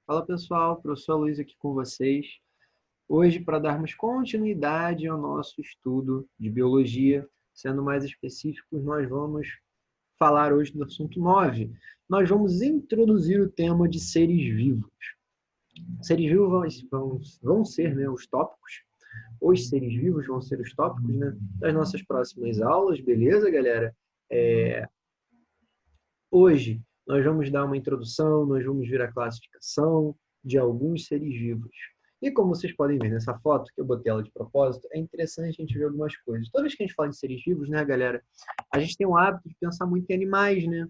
Fala pessoal, professor Luiz aqui com vocês. Hoje, para darmos continuidade ao nosso estudo de biologia, sendo mais específicos, nós vamos falar hoje do assunto 9. Nós vamos introduzir o tema de seres vivos. Seres vivos vão ser, né, os tópicos. Os seres vivos vão ser os tópicos, né, das nossas próximas aulas, beleza, galera? Hoje nós vamos dar uma introdução, nós vamos ver a classificação de alguns seres vivos. E como vocês podem ver nessa foto, que eu botei ela de propósito, é interessante a gente ver algumas coisas. Toda vez que a gente fala de seres vivos, né, galera, a gente tem o hábito de pensar muito em animais, né?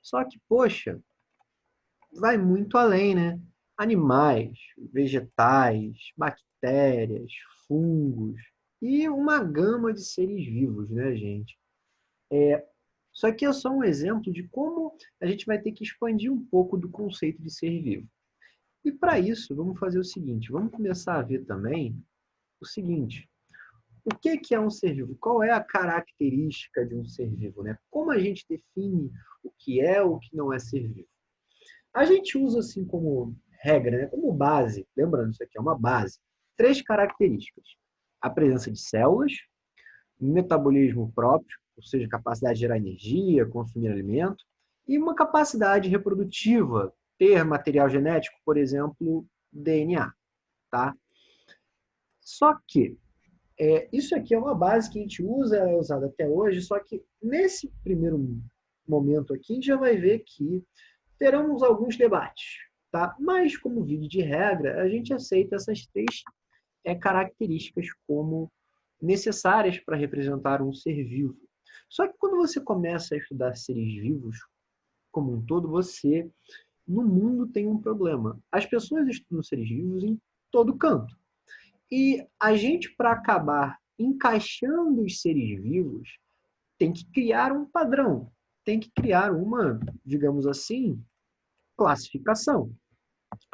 Só que, poxa, vai muito além, né? Animais, vegetais, bactérias, fungos e uma gama de seres vivos, né, gente? Isso aqui é só um exemplo de como a gente vai ter que expandir um pouco do conceito de ser vivo. E para isso, vamos fazer o seguinte, vamos começar a ver também o seguinte, o que é um ser vivo? Qual é a característica de um ser vivo, né? Como a gente define o que é ou o que não é ser vivo? A gente usa assim como regra, né? Como base, lembrando, isso aqui é uma base, três características. A presença de células, metabolismo próprio, ou seja, capacidade de gerar energia, consumir alimento, e uma capacidade reprodutiva, ter material genético, por exemplo, DNA, tá? Só que isso aqui é uma base que a gente usa, é usada até hoje, só que nesse primeiro momento aqui, a gente já vai ver que teremos alguns debates, tá? Mas, como vídeo de regra, a gente aceita essas três características como necessárias para representar um ser vivo. Só que quando você começa a estudar seres vivos como um todo, você, no mundo, tem um problema. As pessoas estudam seres vivos em todo canto. E a gente, para acabar encaixando os seres vivos, tem que criar um padrão, tem que criar uma, digamos assim, classificação.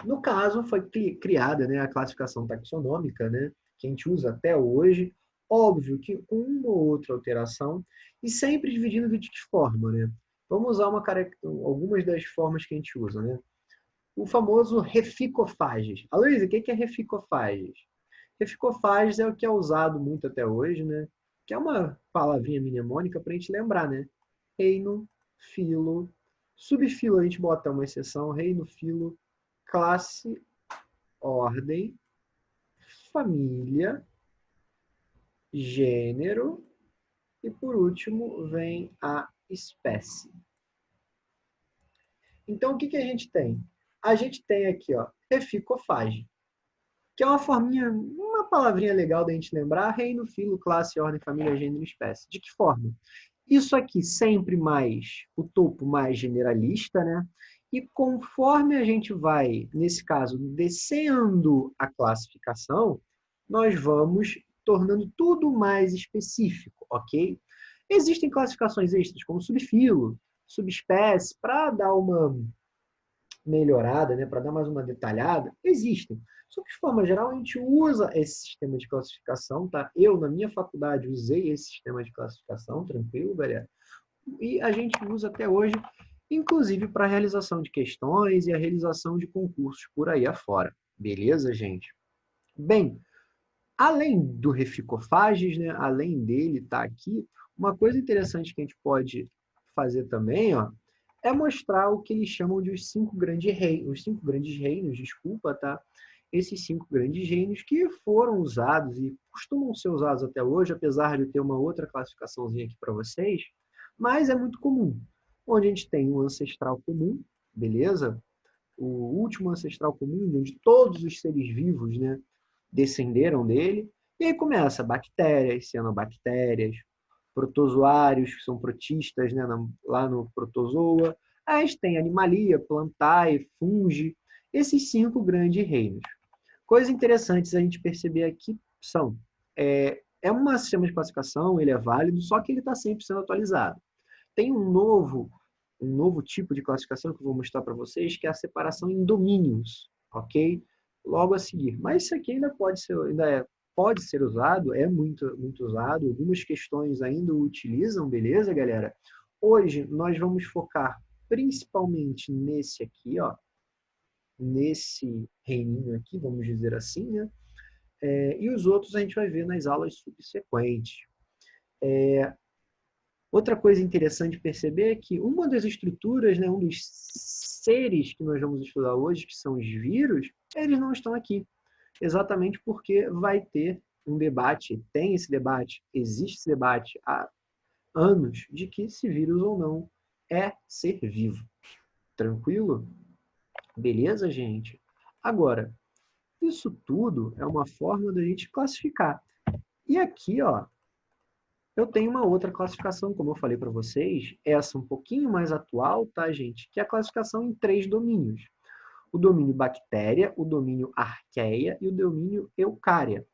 No caso, foi criada, né, a classificação taxonômica, né, que a gente usa até hoje, óbvio que com uma ou outra alteração, e sempre dividindo de que forma, né? Vamos usar algumas das formas que a gente usa, né? O famoso reficofages. Aloysio, o que é reficofages? Reficofages é o que é usado muito até hoje, né? Que é uma palavrinha mnemônica para a gente lembrar, né? Reino, filo, subfilo a gente bota uma exceção, reino, filo, classe, ordem, família, gênero e por último vem a espécie. Então o que a gente tem? A gente tem aqui, ó, reficofage, que é uma forminha, uma palavrinha legal da gente lembrar, reino, filo, classe, ordem, família, gênero e espécie. De que forma? Isso aqui sempre mais, o topo mais generalista, né? E conforme a gente vai, nesse caso, descendo a classificação, nós vamos tornando tudo mais específico, ok? Existem classificações extras, como subfilo, subespécie, para dar uma melhorada, né, para dar mais uma detalhada, existem. Só que, de forma geral, a gente usa esse sistema de classificação, tá? Eu, na minha faculdade, usei esse sistema de classificação, tranquilo, galera? E a gente usa até hoje, inclusive para a realização de questões e a realização de concursos por aí afora. Beleza, gente? Bem, além do reficofages, né, além dele estar aqui, uma coisa interessante que a gente pode fazer também, ó, é mostrar o que eles chamam de os cinco grandes reinos, desculpa, tá? Esses cinco grandes reinos que foram usados e costumam ser usados até hoje, apesar de eu ter uma outra classificaçãozinha aqui para vocês, mas é muito comum. Onde a gente tem um ancestral comum, beleza? O último ancestral comum, onde todos os seres vivos, né, descenderam dele. E aí começa bactérias, cianobactérias, protozoários, que são protistas, né, lá no protozoa. Aí a gente tem animalia, plantae, fungi, esses cinco grandes reinos. Coisas interessantes a gente perceber aqui são, é um sistema de classificação, ele é válido, só que ele está sempre sendo atualizado. Tem um novo tipo de classificação que eu vou mostrar para vocês, que é a separação em domínios, ok? Logo a seguir. Mas isso aqui pode ser usado, é muito usado, algumas questões ainda o utilizam, beleza, galera? Hoje nós vamos focar principalmente nesse aqui, ó, nesse reininho aqui, vamos dizer assim, né? E os outros a gente vai ver nas aulas subsequentes. Outra coisa interessante de perceber é que uma das estruturas, né, um dos seres que nós vamos estudar hoje, que são os vírus, eles não estão aqui. Exatamente porque vai ter um debate, tem esse debate, existe esse debate há anos, de que se vírus ou não é ser vivo. Tranquilo? Beleza, gente? Agora, isso tudo é uma forma da gente classificar. E aqui, ó, eu tenho uma outra classificação, como eu falei para vocês, essa um pouquinho mais atual, tá, gente? Que é a classificação em 3 domínios. O domínio bactéria, o domínio arqueia e o domínio eucária.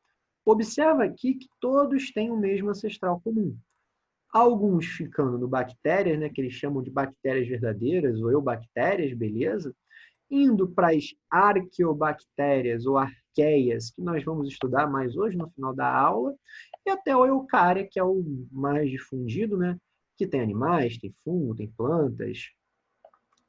Observa aqui que todos têm o mesmo ancestral comum. Alguns ficando no bactérias, né, que eles chamam de bactérias verdadeiras ou eubactérias, beleza? Indo para as arqueobactérias ou arqueias, que nós vamos estudar mais hoje no final da aula, e até o eucária, que é o mais difundido, né? Que tem animais, tem fungo, tem plantas,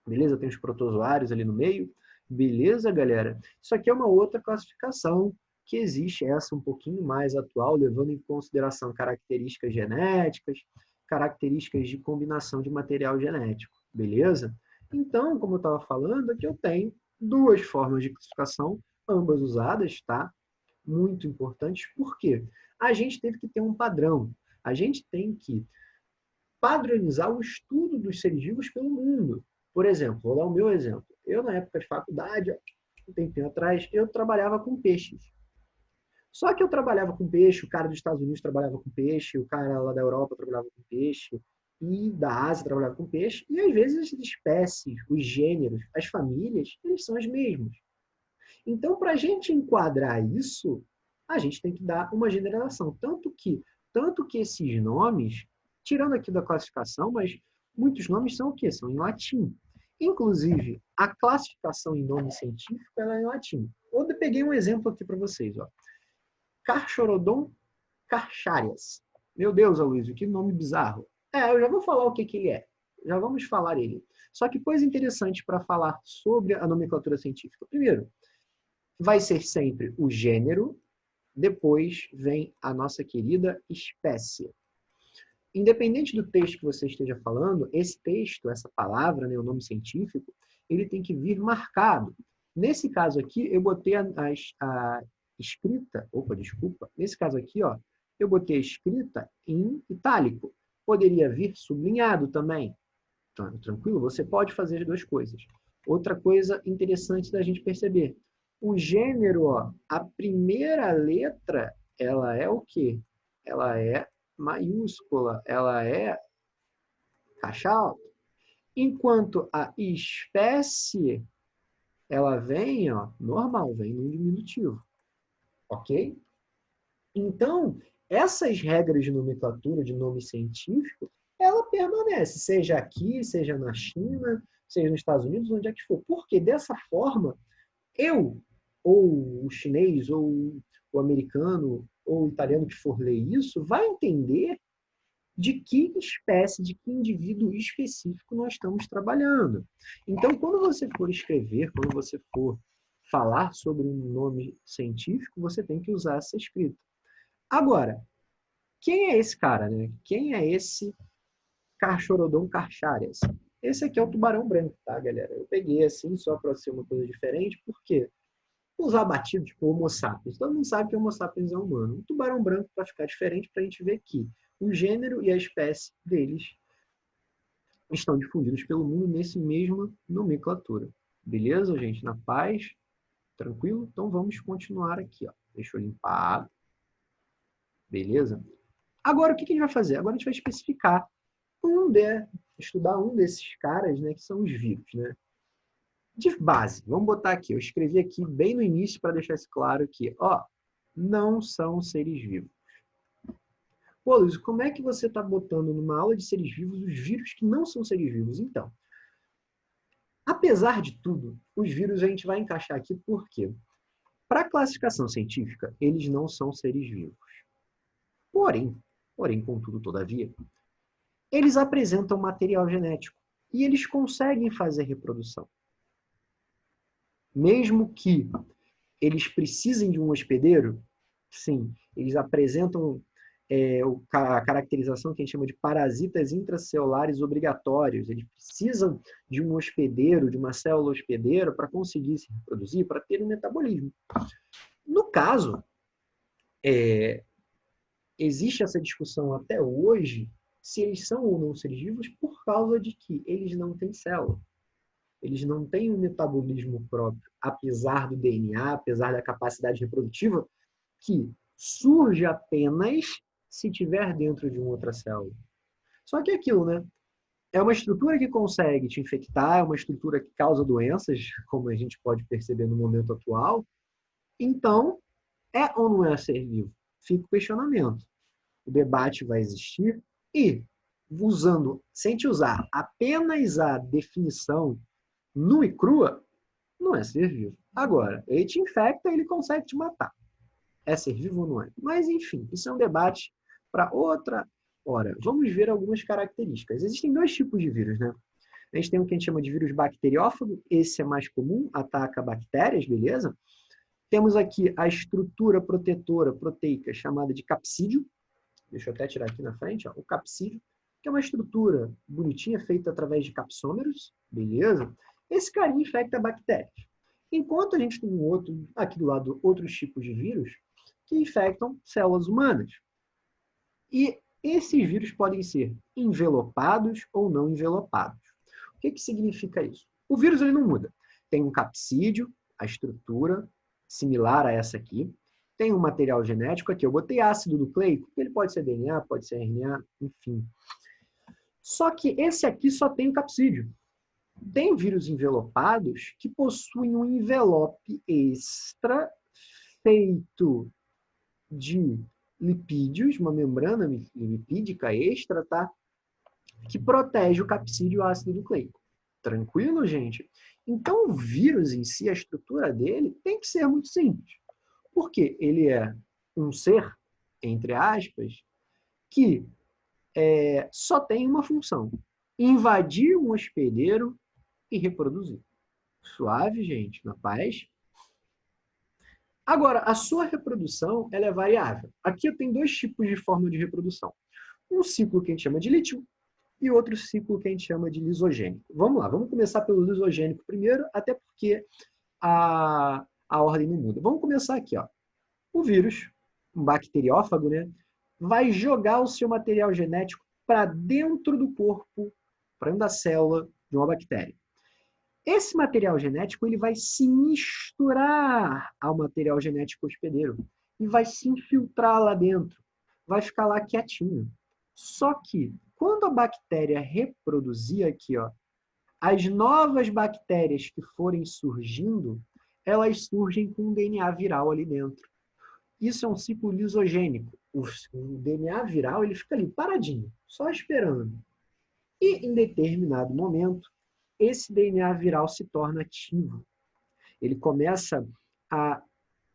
beleza? Tem os protozoários ali no meio, beleza, galera? Isso aqui é uma outra classificação que existe, essa um pouquinho mais atual, levando em consideração características genéticas, características de combinação de material genético, beleza? Então, como eu estava falando, aqui eu tenho 2 formas de classificação, ambas usadas, tá? Muito importantes, por quê? A gente teve que ter um padrão, a gente tem que padronizar o estudo dos seres vivos pelo mundo. Por exemplo, vou dar o meu exemplo. Eu, na época de faculdade, um tempinho atrás, eu trabalhava com peixes. Só que eu trabalhava com peixe, o cara dos Estados Unidos trabalhava com peixe, o cara lá da Europa trabalhava com peixe, e da Ásia trabalhava com peixe, e às vezes as espécies, os gêneros, as famílias, eles são as mesmas. Então, para a gente enquadrar isso, a gente tem que dar uma generalização. Tanto que esses nomes, tirando aqui da classificação, mas muitos nomes são o quê? São em latim. Inclusive, a classificação em nome científico ela é em latim. Eu peguei um exemplo aqui para vocês. Ó. Carcharodon carcharias. Meu Deus, Aloysio, que nome bizarro. Eu já vou falar o que ele é. Já vamos falar ele. Só que coisa interessante para falar sobre a nomenclatura científica. Primeiro, vai ser sempre o gênero, depois vem a nossa querida espécie. Independente do texto que você esteja falando, esse texto, essa palavra, né, o nome científico, ele tem que vir marcado. Nesse caso aqui, eu botei a escrita, nesse caso aqui, ó, eu botei a escrita em itálico. Poderia vir sublinhado também. Tranquilo? Você pode fazer as 2 coisas. Outra coisa interessante da gente perceber. O gênero, ó, a primeira letra, ela é o quê? Ela é maiúscula, ela é caixa alta. Enquanto a espécie, ela vem, ó, normal, vem no diminutivo. Ok? Então, essas regras de nomenclatura, de nome científico, ela permanece, seja aqui, seja na China, seja nos Estados Unidos, onde é que for. Porque dessa forma, eu, ou o chinês, ou o americano, ou o italiano que for ler isso, vai entender de que espécie, de que indivíduo específico nós estamos trabalhando. Então, quando você for escrever, quando você for falar sobre um nome científico, você tem que usar essa escrita. Agora, quem é esse cara, né? Quem é esse Carcharodon carcharias? Esse aqui é o tubarão branco, tá, galera? Eu peguei assim só para ser uma coisa diferente, porque usar batido tipo Homo sapiens. Todo mundo sabe que Homo sapiens é humano. Um tubarão branco para ficar diferente, para a gente ver que o gênero e a espécie deles estão difundidos pelo mundo nesse mesma nomenclatura. Beleza, gente? Na paz? Tranquilo? Então vamos continuar aqui. Ó. Deixa eu limpar. Beleza? Agora, o que a gente vai fazer? Agora a gente vai especificar estudar um desses caras, né, que são os vírus, né? De base, vamos botar aqui, eu escrevi aqui bem no início para deixar isso claro que, ó, não são seres vivos. Pô, Luiz, como é que você está botando numa aula de seres vivos os vírus que não são seres vivos? Então, apesar de tudo, os vírus a gente vai encaixar aqui por quê? Para a classificação científica, eles não são seres vivos. Porém, contudo, todavia, eles apresentam material genético e eles conseguem fazer reprodução. mesmo que eles precisem de um hospedeiro, sim, eles apresentam a caracterização que a gente chama de parasitas intracelulares obrigatórios. Eles precisam de um hospedeiro, de uma célula hospedeira, para conseguir se reproduzir, para ter um metabolismo. No caso, existe essa discussão até hoje se eles são ou não seres vivos por causa de que eles não têm célula. Eles não têm um metabolismo próprio, apesar do DNA, apesar da capacidade reprodutiva, que surge apenas se tiver dentro de uma outra célula. Só que é aquilo, né? É uma estrutura que consegue te infectar, é uma estrutura que causa doenças, como a gente pode perceber no momento atual. Então, é ou não é ser vivo? Fica o questionamento. O debate vai existir e, sem te usar apenas a definição nua e crua, não é ser vivo. Agora, ele te infecta, ele consegue te matar. É ser vivo ou não é? Mas, enfim, isso é um debate para outra hora. Vamos ver algumas características. Existem dois tipos de vírus, né? A gente tem o que a gente chama de vírus bacteriófago, esse é mais comum, ataca bactérias, beleza? Temos aqui a estrutura protetora proteica chamada de capsídio. Deixa eu até tirar aqui na frente, ó, o capsídio, que é uma estrutura bonitinha feita através de capsômeros, beleza? Esse carinha infecta bactérias. Enquanto a gente tem aqui do lado, outros tipos de vírus que infectam células humanas. E esses vírus podem ser envelopados ou não envelopados. O que significa isso? O vírus ele não muda. Tem um capsídio, a estrutura similar a essa aqui. Tem um material genético aqui. Eu botei ácido nucleico, ele pode ser DNA, pode ser RNA, enfim. Só que esse aqui só tem o capsídio. Tem vírus envelopados que possuem um envelope extra feito de lipídios, uma membrana lipídica extra, tá? Que protege o capsídio ácido nucleico. Tranquilo, gente? Então, o vírus em si, a estrutura dele, tem que ser muito simples. Porque ele é um ser, entre aspas, que só tem uma função: invadir um hospedeiro e reproduzir. Suave, gente, na paz. Agora, a sua reprodução ela é variável. Aqui eu tenho dois tipos de forma de reprodução. Um ciclo que a gente chama de lítio e outro ciclo que a gente chama de lisogênico. Vamos lá, vamos começar pelo lisogênico primeiro, até porque a ordem não muda. Vamos começar aqui, ó. O vírus, um bacteriófago, né, vai jogar o seu material genético para dentro do corpo, para dentro da célula de uma bactéria. Esse material genético ele vai se misturar ao material genético hospedeiro e vai se infiltrar lá dentro, vai ficar lá quietinho. Só que quando a bactéria reproduzir aqui, ó, as novas bactérias que forem surgindo, elas surgem com um DNA viral ali dentro. Isso é um ciclo lisogênico. O DNA viral ele fica ali paradinho, só esperando. E em determinado momento, esse DNA viral se torna ativo. Ele começa a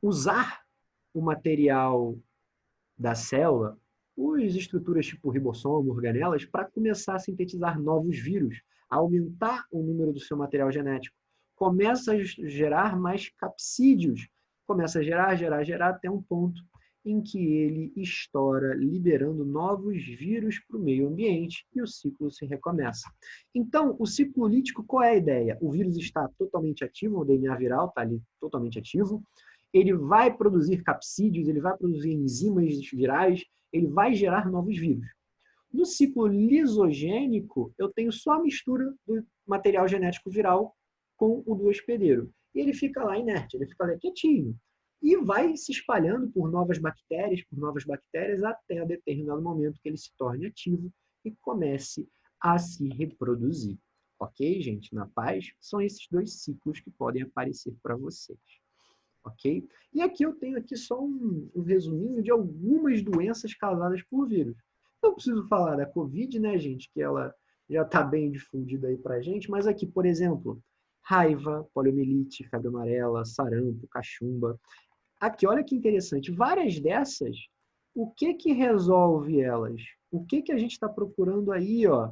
usar o material da célula, as estruturas tipo ribossomo, organelas, para começar a sintetizar novos vírus, a aumentar o número do seu material genético. Começa a gerar mais capsídeos, começa a gerar, até um ponto em que ele estoura, liberando novos vírus para o meio ambiente e o ciclo se recomeça. Então, o ciclo lítico, qual é a ideia? O vírus está totalmente ativo, o DNA viral está ali totalmente ativo, ele vai produzir capsídeos, ele vai produzir enzimas virais, ele vai gerar novos vírus. No ciclo lisogênico, eu tenho só a mistura do material genético viral com o do hospedeiro. E ele fica lá inerte, ele fica lá quietinho. E vai se espalhando por novas bactérias, até a determinado momento que ele se torne ativo e comece a se reproduzir. Ok, gente? Na paz? São esses dois ciclos que podem aparecer para vocês. Ok? E aqui eu tenho aqui só um resuminho de algumas doenças causadas por vírus. Não preciso falar da Covid, né, gente? Que ela já está bem difundida aí para a gente. Mas aqui, por exemplo, raiva, poliomielite, febre amarela, sarampo, cachumba. Aqui, olha que interessante. Várias dessas, o que resolve elas? O que a gente está procurando aí, ó,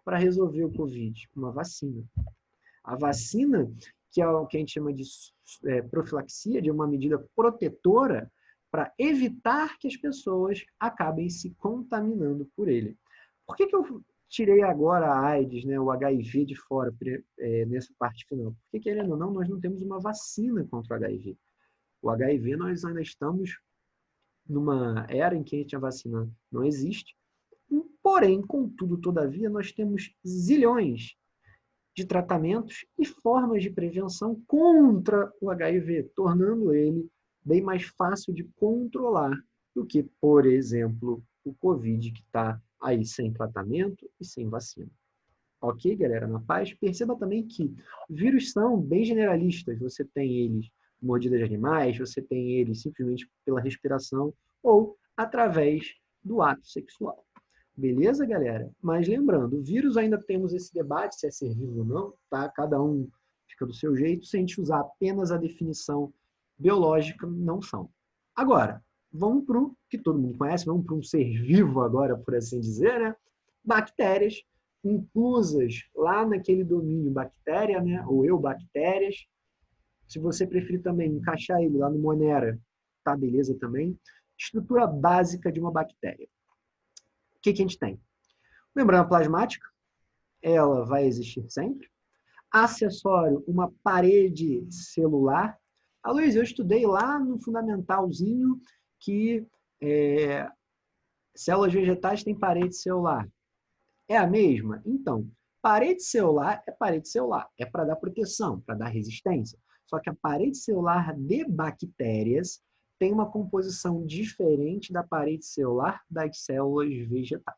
para resolver o Covid? Uma vacina. A vacina que é o que a gente chama de profilaxia, de uma medida protetora para evitar que as pessoas acabem se contaminando por ele. Por que eu tirei agora a AIDS, né, o HIV de fora nessa parte final? Porque, querendo ou não, nós não temos uma vacina contra o HIV. O HIV, nós ainda estamos numa era em que a vacina não existe. Porém, contudo, todavia, nós temos zilhões de tratamentos e formas de prevenção contra o HIV, tornando ele bem mais fácil de controlar do que, por exemplo, o Covid, que está aí sem tratamento e sem vacina. Ok, galera? Na paz? Perceba também que vírus são bem generalistas. Você tem eles mordidas de animais, você tem eles simplesmente pela respiração ou através do ato sexual. Beleza, galera? Mas lembrando, o vírus ainda temos esse debate se é ser vivo ou não, tá? Cada um fica do seu jeito. Se a gente usar apenas a definição biológica, não são. Agora, vamos para o que todo mundo conhece, vamos para um ser vivo agora, por assim dizer, né? Bactérias, inclusas lá naquele domínio bactéria, né? Ou eubactérias. Se você preferir também encaixar ele lá no Monera, tá beleza também. Estrutura básica de uma bactéria. O que a gente tem? Membrana plasmática, ela vai existir sempre. Acessório, uma parede celular. Ah, Luiz, eu estudei lá no fundamentalzinho que células vegetais têm parede celular. É a mesma? Então, parede celular, é para dar proteção, para dar resistência. Só que a parede celular de bactérias tem uma composição diferente da parede celular das células vegetais.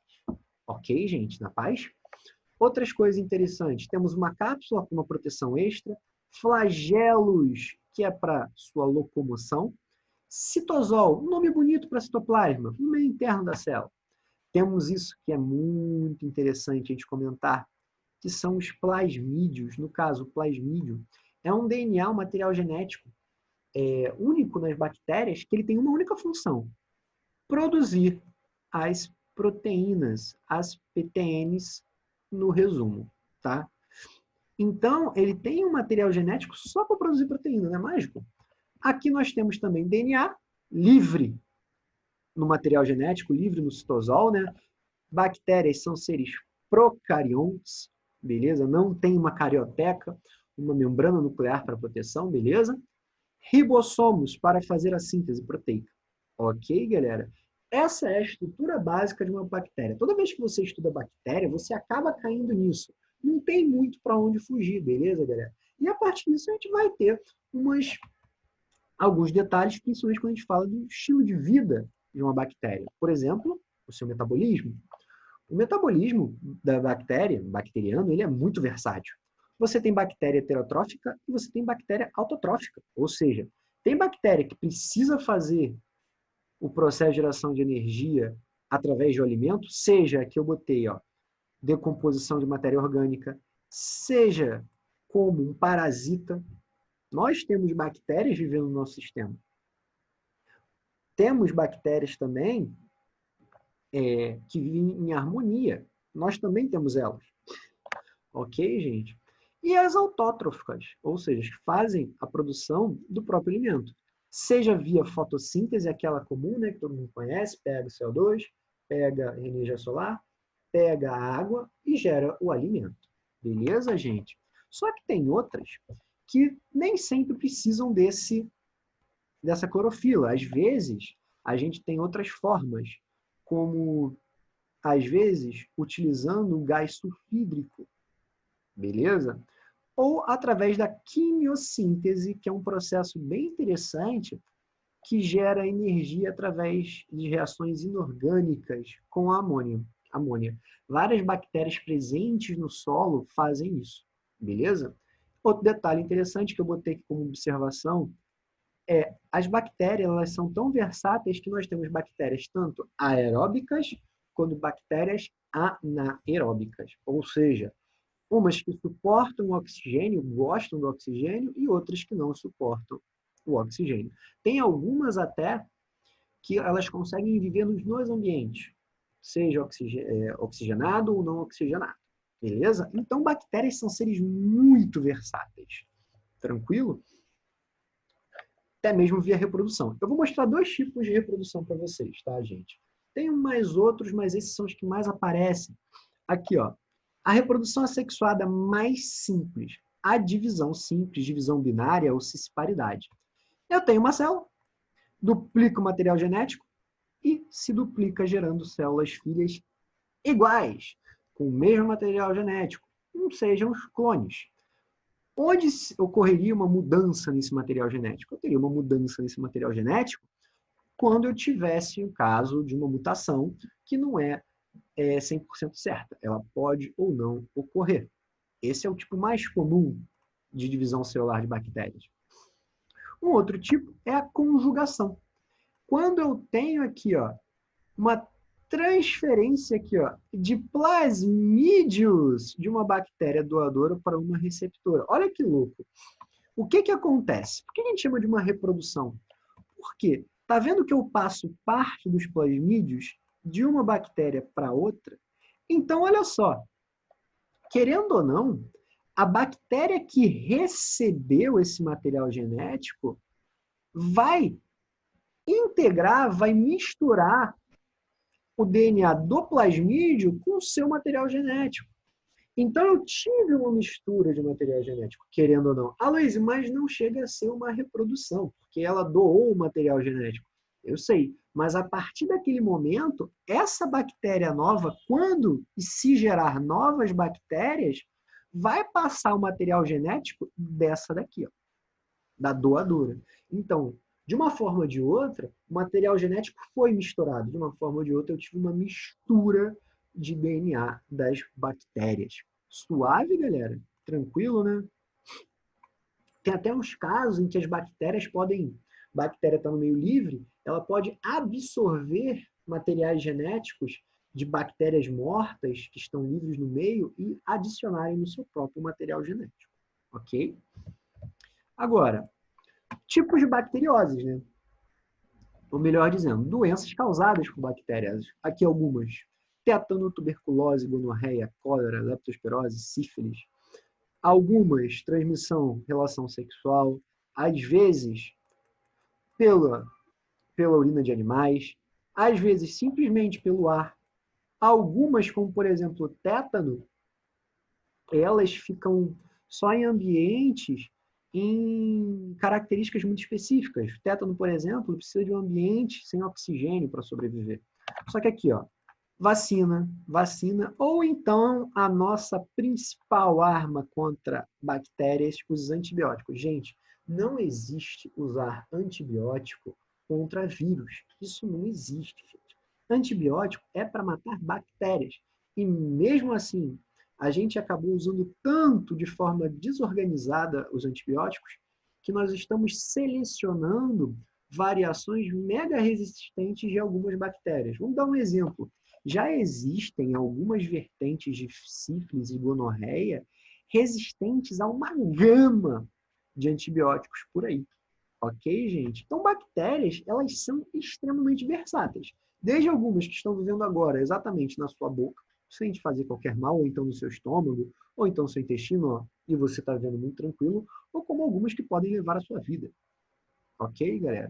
Ok, gente? Na paz? Outras coisas interessantes. Temos uma cápsula com uma proteção extra, flagelos, que é para sua locomoção, citosol, um nome bonito para citoplasma, no meio interno da célula. Temos isso que é muito interessante a gente comentar, que são os plasmídios. No caso, o plasmídio é um DNA, um material genético único nas bactérias, que ele tem uma única função: produzir as proteínas, as PTNs, no resumo, tá? Então, ele tem um material genético só para produzir proteína, não é mágico? Aqui nós temos também DNA livre no material genético, livre no citosol, né? Bactérias são seres procariontes, beleza? Não tem uma carioteca, uma membrana nuclear para proteção, beleza? Ribossomos para fazer a síntese proteica. Ok, galera? Essa é a estrutura básica de uma bactéria. Toda vez que você estuda bactéria, você acaba caindo nisso. Não tem muito para onde fugir, beleza, galera? E a partir disso a gente vai ter alguns detalhes, principalmente quando a gente fala do estilo de vida de uma bactéria. Por exemplo, o seu metabolismo. O metabolismo da bactéria, bacteriano, ele é muito versátil. Você tem bactéria heterotrófica e você tem bactéria autotrófica. Ou seja, tem bactéria que precisa fazer o processo de geração de energia através de um alimento, seja que eu botei, decomposição de matéria orgânica, seja como um parasita. Nós temos bactérias vivendo no nosso sistema. Temos bactérias também que vivem em harmonia. Nós também temos elas. Ok, gente? E as autótrofas, ou seja, que fazem a produção do próprio alimento. Seja via fotossíntese, aquela comum, né, que todo mundo conhece, pega o CO2, pega a energia solar, pega a água e gera o alimento. Beleza, gente? Só que tem outras que nem sempre precisam dessa clorofila. Às vezes, a gente tem outras formas, como, às vezes, utilizando o gás sulfídrico, beleza? Ou através da quimiossíntese, que é um processo bem interessante, que gera energia através de reações inorgânicas com a amônia. Várias bactérias presentes no solo fazem isso, beleza? Outro detalhe interessante que eu botei aqui como observação as bactérias, elas são tão versáteis que nós temos bactérias tanto aeróbicas quanto bactérias anaeróbicas, ou seja, umas que suportam o oxigênio, gostam do oxigênio, e outras que não suportam o oxigênio. Tem algumas até que elas conseguem viver nos dois ambientes, seja oxigenado ou não oxigenado, beleza? Então, bactérias são seres muito versáteis. Tranquilo? Até mesmo via reprodução. Eu vou mostrar 2 tipos de reprodução para vocês, tá, gente? Tem mais outros, mas esses são os que mais aparecem. Aqui, ó. A reprodução assexuada mais simples. A divisão simples, divisão binária ou cisparidade. Eu tenho uma célula, duplico o material genético e se duplica gerando células filhas iguais, com o mesmo material genético, não sejam os clones. Onde ocorreria uma mudança nesse material genético? Eu teria uma mudança nesse material genético quando eu tivesse o caso de uma mutação que não é 100% certa. Ela pode ou não ocorrer. Esse é o tipo mais comum de divisão celular de bactérias. Um outro tipo é a conjugação. Quando eu tenho aqui, ó, uma transferência aqui, ó, de plasmídios de uma bactéria doadora para uma receptora. Olha que louco. O que acontece? Por que a gente chama de uma reprodução? Porque tá vendo que eu passo parte dos plasmídios de uma bactéria para outra? Então, olha só. Querendo ou não, a bactéria que recebeu esse material genético vai integrar, vai misturar o DNA do plasmídio com o seu material genético. Então, eu tive uma mistura de material genético, querendo ou não. Luísa, mas não chega a ser uma reprodução, porque ela doou o material genético. Eu sei, mas a partir daquele momento, essa bactéria nova, quando e se gerar novas bactérias, vai passar o material genético dessa daqui, ó, da doadora. Então, de uma forma ou de outra, o material genético foi misturado. De uma forma ou de outra, eu tive uma mistura de DNA das bactérias. Suave, galera? Tranquilo, né? Tem até uns casos em que as bactérias podem... A bactéria está no meio livre, ela pode absorver materiais genéticos de bactérias mortas que estão livres no meio e adicionarem no seu próprio material genético. Ok? Agora, tipos de bacterioses, né? Ou melhor dizendo, doenças causadas por bactérias. Aqui algumas: tétano, tuberculose, gonorreia, cólera, leptospirose, sífilis. Algumas, transmissão, relação sexual, às vezes pela urina de animais, às vezes simplesmente pelo ar. Algumas, como por exemplo o tétano, elas ficam só em ambientes em características muito específicas. O tétano, por exemplo, precisa de um ambiente sem oxigênio para sobreviver. Só que aqui, ó, vacina, ou então a nossa principal arma contra bactérias, os antibióticos. Gente, não existe usar antibiótico contra vírus. Isso não existe, gente. Antibiótico é para matar bactérias. E mesmo assim, a gente acabou usando tanto de forma desorganizada os antibióticos que nós estamos selecionando variações mega resistentes de algumas bactérias. Vamos dar um exemplo. Já existem algumas vertentes de sífilis e gonorreia resistentes a uma gama de antibióticos por aí. Ok, gente? Então, bactérias, elas são extremamente versáteis. Desde algumas que estão vivendo agora exatamente na sua boca, sem te fazer qualquer mal, ou então no seu estômago, ou então no seu intestino, ó, e você está vivendo muito tranquilo, ou como algumas que podem levar a sua vida. Ok, galera?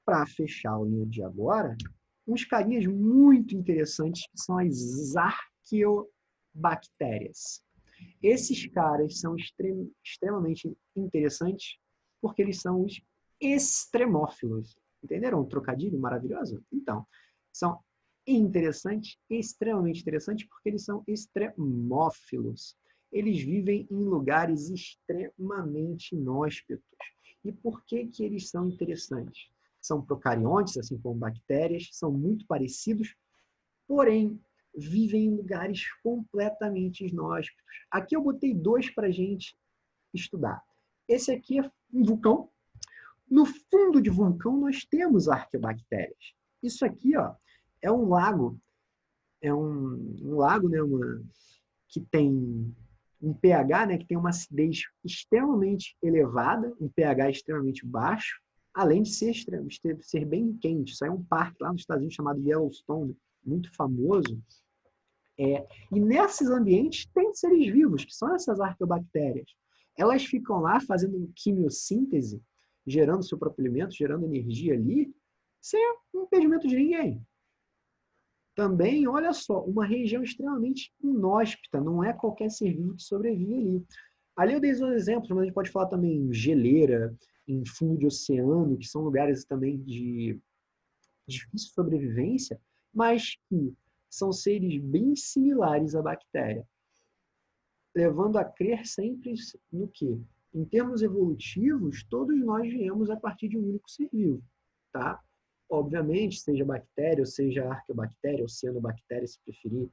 Para fechar o livro de agora, uns carinhas muito interessantes que são as arqueobactérias. Esses caras são extremamente interessantes porque eles são os extremófilos. Entenderam um trocadilho maravilhoso? Então, são interessantes, extremamente interessantes, porque eles são extremófilos. Eles vivem em lugares extremamente inóspitos. E por que eles são interessantes? São procariontes, assim como bactérias, são muito parecidos, porém, vivem em lugares completamente inóspitos. Aqui eu botei 2 para a gente estudar. Esse aqui é um vulcão. No fundo de vulcão nós temos arqueobactérias. Isso aqui, ó, é um lago. É um lago, né, que tem um pH, né, que tem uma acidez extremamente elevada, um pH extremamente baixo, além de ser bem quente. Isso aí é um parque lá nos Estados Unidos chamado Yellowstone, muito famoso. E nesses ambientes tem seres vivos, que são essas arqueobactérias. elas ficam lá fazendo quimiossíntese, gerando seu próprio alimento, gerando energia ali, sem impedimento de ninguém. Também, olha só, uma região extremamente inóspita, não é qualquer ser vivo que sobrevive ali. Ali eu dei os exemplos, mas a gente pode falar também em geleira, em fundo de oceano, que são lugares também de difícil sobrevivência, mas que são seres bem similares à bactéria, levando a crer sempre no que, em termos evolutivos, todos nós viemos a partir de um único ser vivo, tá? Obviamente, seja bactéria, ou seja arqueobactéria, ou cianobactéria, se preferir,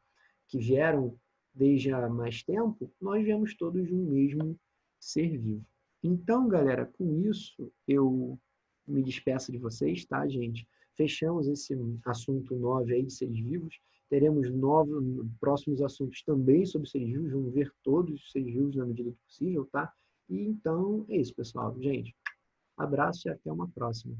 que vieram desde há mais tempo, nós viemos todos de um mesmo ser vivo. Então, galera, com isso, eu me despeço de vocês, tá, gente? Fechamos esse assunto 9 aí de seres vivos. Teremos próximos assuntos também sobre seres vivos. Vamos ver todos os seres vivos na medida do possível, tá? E então é isso, pessoal. Gente, abraço e até uma próxima.